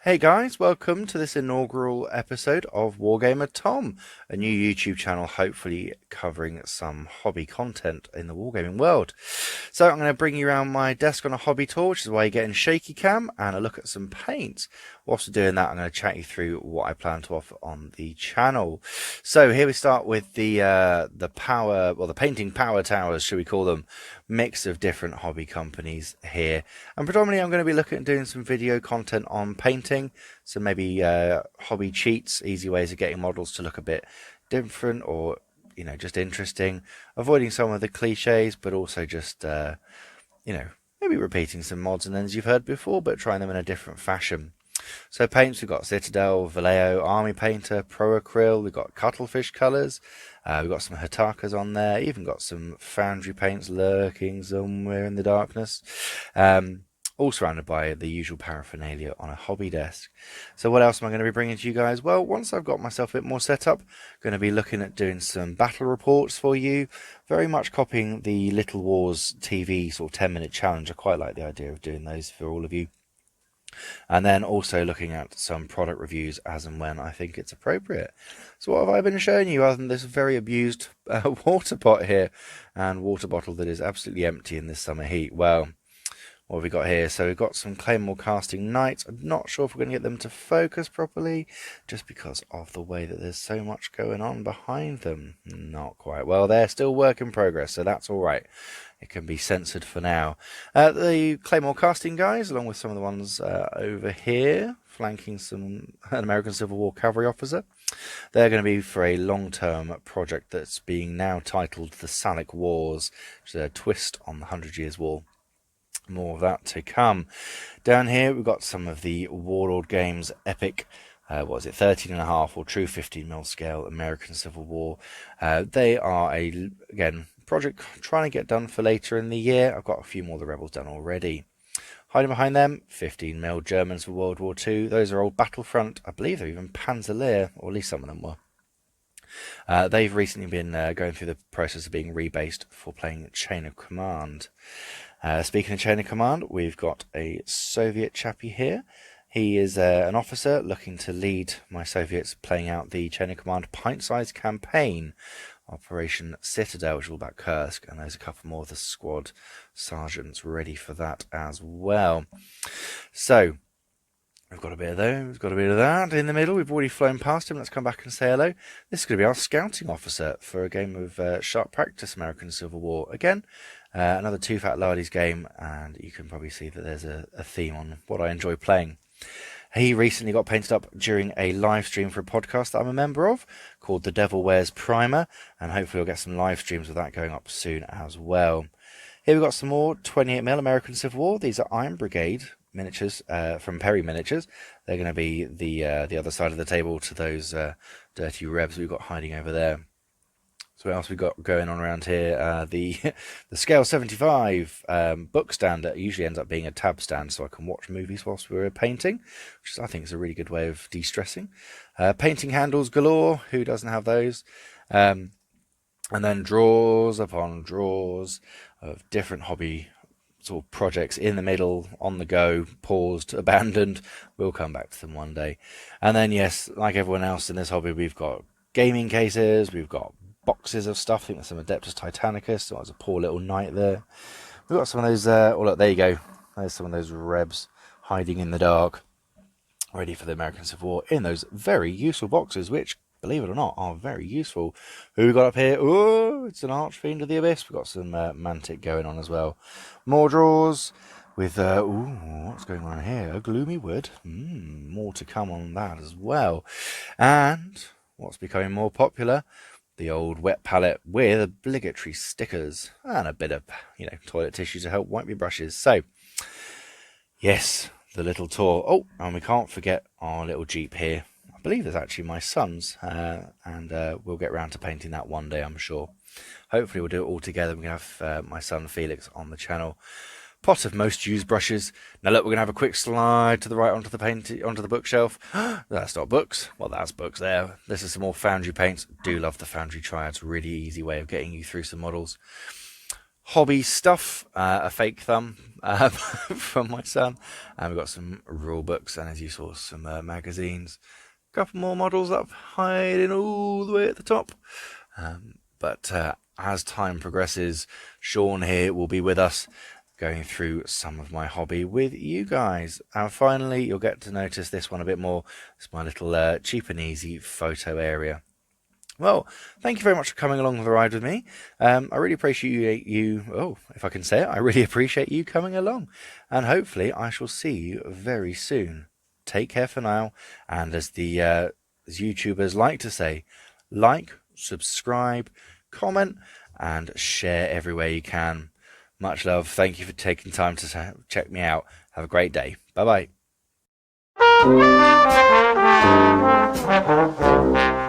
Hey guys, welcome to this inaugural episode of Wargamer Tom, a new YouTube channel hopefully covering some hobby content in the wargaming world. So I'm going to bring you around my desk on a hobby tour, which is why you're getting shaky cam, and a look at some paints. Whilst we're doing that, I'm going to chat you through what I plan to offer on the channel. So here we start with the power, well, the painting power towers, should we call them, mix of different hobby companies here. And predominantly I'm going to be looking at doing some video content on painting, so maybe hobby cheats, easy ways of getting models to look a bit different or, you know, just interesting, avoiding some of the cliches, but also just, you know, maybe repeating some mods and ends you've heard before, but trying them in a different fashion. So paints, we've got Citadel, Vallejo, Army Painter, Pro Acryl, we've got Cuttlefish colours, we've got some Hatakas on there, even got some Foundry paints lurking somewhere in the darkness. All surrounded by the usual paraphernalia on a hobby desk. So what else am I going to be bringing to you guys? Well, once I've got myself a bit more set up, I'm going to be looking at doing some battle reports for you, very much copying the Little Wars TV sort of 10-minute challenge. I quite like the idea of doing those for all of you. And then also looking at some product reviews as and when I think it's appropriate. So what have I been showing you other than this very abused water pot here and water bottle that is absolutely empty in this summer heat? Well, what have we got here? So we've got some Claymore casting knights. I'm not sure if we're going to get them to focus properly, just because of the way that there's so much going on behind them. Not quite. Well, they're still work in progress, so that's all right. It can be censored for now. The Claymore casting guys, along with some of the ones over here, flanking an American Civil War cavalry officer. They're going to be for a long-term project that's being now titled the Salic Wars, which is a twist on the 100 Years' War. More of that to come. Down here we've got some of the Warlord Games epic, what was it, 13.5 or true 15mm scale American Civil War. They are again, project trying to get done for later in the year. I've got a few more of the Rebels done already. Hiding behind them, 15mm Germans for World War II. Those are old Battlefront. I believe they're even Panzerlehr, or at least some of them were. They've recently been going through the process of being rebased for playing Chain of Command. Speaking of Chain of Command, we've got a Soviet chappie here. He is an officer looking to lead my Soviets playing out the Chain of Command pint-sized campaign, Operation Citadel, which is all about Kursk, and there's a couple more of the squad sergeants ready for that as well. So, we've got a bit of those, we've got a bit of that in the middle. We've already flown past him. Let's come back and say hello. This is going to be our scouting officer for a game of sharp practice American Civil War. Again, another Too Fat Lardies game, and you can probably see that there's a theme on what I enjoy playing. He recently got painted up during a live stream for a podcast that I'm a member of called The Devil Wears Primer, and hopefully we'll get some live streams of that going up soon as well. Here we've got some more 28mm American Civil War. These are Iron Brigade miniatures from Perry Miniatures. They're going to be the other side of the table to those dirty rebs we've got hiding over there. So what else we got going on around here? The Scale 75 book stand that usually ends up being a tab stand, so I can watch movies whilst we're painting, which I think is a really good way of de-stressing. Painting handles galore. Who doesn't have those? And then drawers upon drawers of different hobby sort of projects in the middle, on the go, paused, abandoned. We'll come back to them one day. And then, yes, like everyone else in this hobby, we've got gaming cases, we've got boxes of stuff. I think there's some Adeptus Titanicus. So there's a poor little knight there. We've got some of those, oh look, there you go. There's some of those rebs hiding in the dark, ready for the American Civil War in those very useful boxes, which, believe it or not, are very useful. Who we got up here? Oh, it's an Archfiend of the Abyss. We've got some Mantic going on as well. More drawers with, what's going on here? A Gloomy Wood. More to come on that as well. And what's becoming more popular? The old wet palette with obligatory stickers and a bit of, toilet tissue to help wipe your brushes. So, yes, the little tour. Oh, and we can't forget our little Jeep here. I believe it's actually my son's, and we'll get round to painting that one day, I'm sure. Hopefully we'll do it all together. We can have my son Felix on the channel. Pot of most used brushes. Now look, we're going to have a quick slide to the right onto the bookshelf. That's not books. Well, that's books there. This is some more Foundry paints. Do love the Foundry Triads. Really easy way of getting you through some models. hobby stuff, a fake thumb from my son, and we've got some rule books, and as you saw, some magazines, a couple more models up hiding all the way at the top. But as time progresses, Sean here will be with us, going through some of my hobby with you guys. And finally, you'll get to notice this one a bit more. It's my little cheap and easy photo area. Well, thank you very much for coming along the ride with me. I really appreciate you. Oh, if I can say it, I really appreciate you coming along. And hopefully I shall see you very soon. Take care for now. And as the as YouTubers like to say, like, subscribe, comment, and share everywhere you can. Much love. Thank you for taking time to check me out. Have a great day. Bye bye.